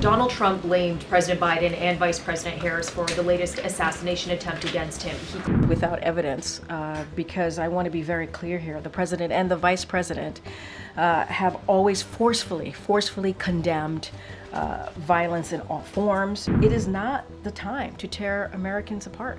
Donald Trump blamed President Biden and Vice President Harris for the latest assassination attempt against him. Without evidence, because I want to be very clear here, the president and the vice president have always forcefully condemned violence in all forms. It is not the time to tear Americans apart.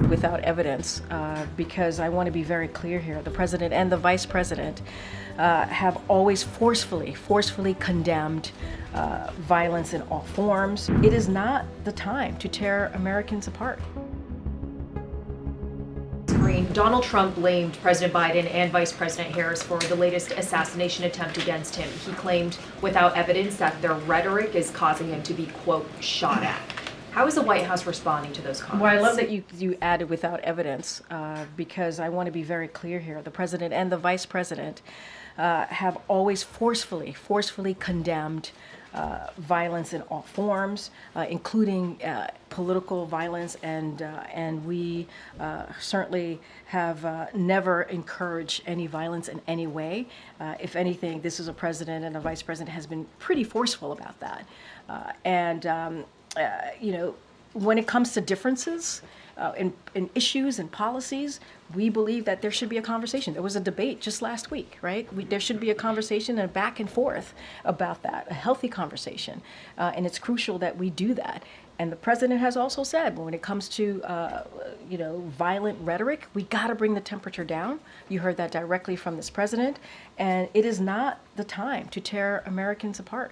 Without evidence, because I want to be very clear here, the president and the vice president have always forcefully condemned violence in all forms. It is not the time to tear Americans apart. Karine, Donald Trump blamed President Biden and Vice President Harris for the latest assassination attempt against him. He claimed without evidence that their rhetoric is causing him to be, quote, shot at. How is the White House responding to those comments? Well, I love that you added without evidence, because I want to be very clear here. The president and the vice president have always forcefully condemned violence in all forms, including political violence, and we certainly have never encouraged any violence in any way. If anything, this is a president and a vice president has been pretty forceful about that, you know, when it comes to differences in issues and policies, we believe that there should be a conversation. There was a debate just last week, right? There should be a conversation and a back and forth about that, a healthy conversation. And it's crucial that we do that. And the president has also said, when it comes to, you know, violent rhetoric, we got to bring the temperature down. You heard that directly from this president. And it is not the time to tear Americans apart.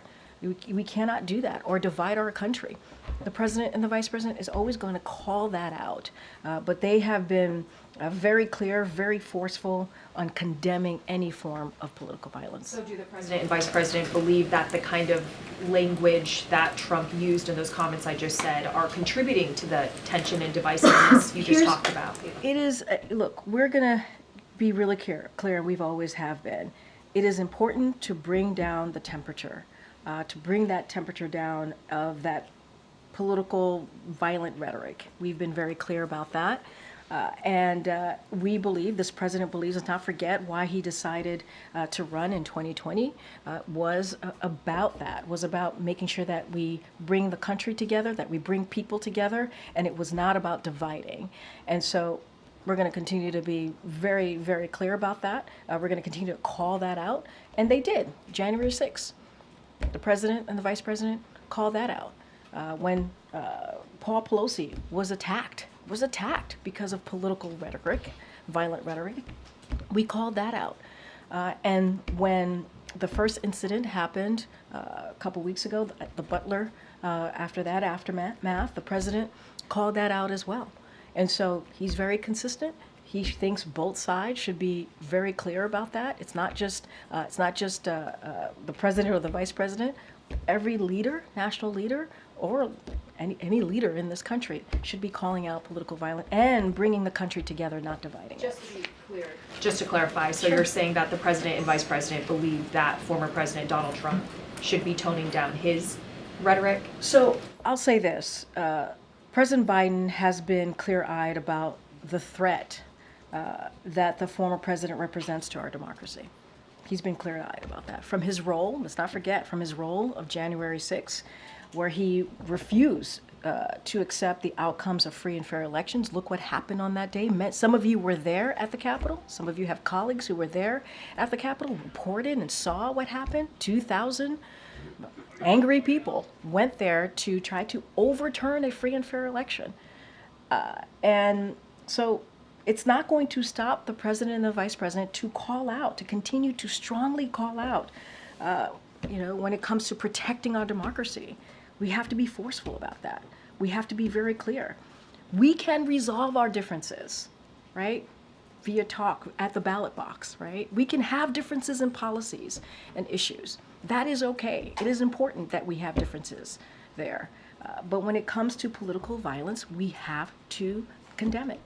We cannot do that or divide our country. The president and the vice president is always going to call that out, but they have been very clear, very forceful on condemning any form of political violence. So do the president and vice president believe that the kind of language that Trump used in those comments I just said are contributing to the tension and divisiveness you just talked about? It is, look, we're going to be really clear, we've always have been. It is important to bring down the temperature. To bring that temperature down of that political violent rhetoric. We've been very clear about that. And we believe, this president believes, let's not forget why he decided to run in 2020, was about that, was about making sure that we bring the country together, that we bring people together, and it was not about dividing. And so we're going to continue to be very clear about that. We're going to continue to call that out. And they did, January 6th. The president and the vice president called that out. When Paul Pelosi was attacked because of political rhetoric, violent rhetoric, we called that out. And when the first incident happened a couple weeks ago at the Butler, after that aftermath, the president called that out as well. And so he's very consistent. He thinks both sides should be very clear about that. It's not just the president or the vice president. Every leader, national leader, or any leader in this country should be calling out political violence and bringing the country together, not dividing it. Just to be clear, just to clarify, so Sure. You're saying that the president and vice president believe that former President Donald Trump should be toning down his rhetoric? So I'll say this. President Biden has been clear-eyed about the threat that the former president represents to our democracy. He's been clear-eyed about that. From his role, let's not forget, from his role of January 6th, where he refused to accept the outcomes of free and fair elections. Look what happened on that day. Some of you were there at the Capitol. Some of you have colleagues who were there at the Capitol, reported and saw what happened. 2,000 angry people went there to try to overturn a free and fair election. And so it's not going to stop the president and the vice president to call out, to continue to strongly call out, you know, when it comes to protecting our democracy. We have to be forceful about that. We have to be very clear. We can resolve our differences, right? Via talk at the ballot box, right? We can have differences in policies and issues. that is okay. It is important that we have differences there. But when it comes to political violence, we have to condemn it.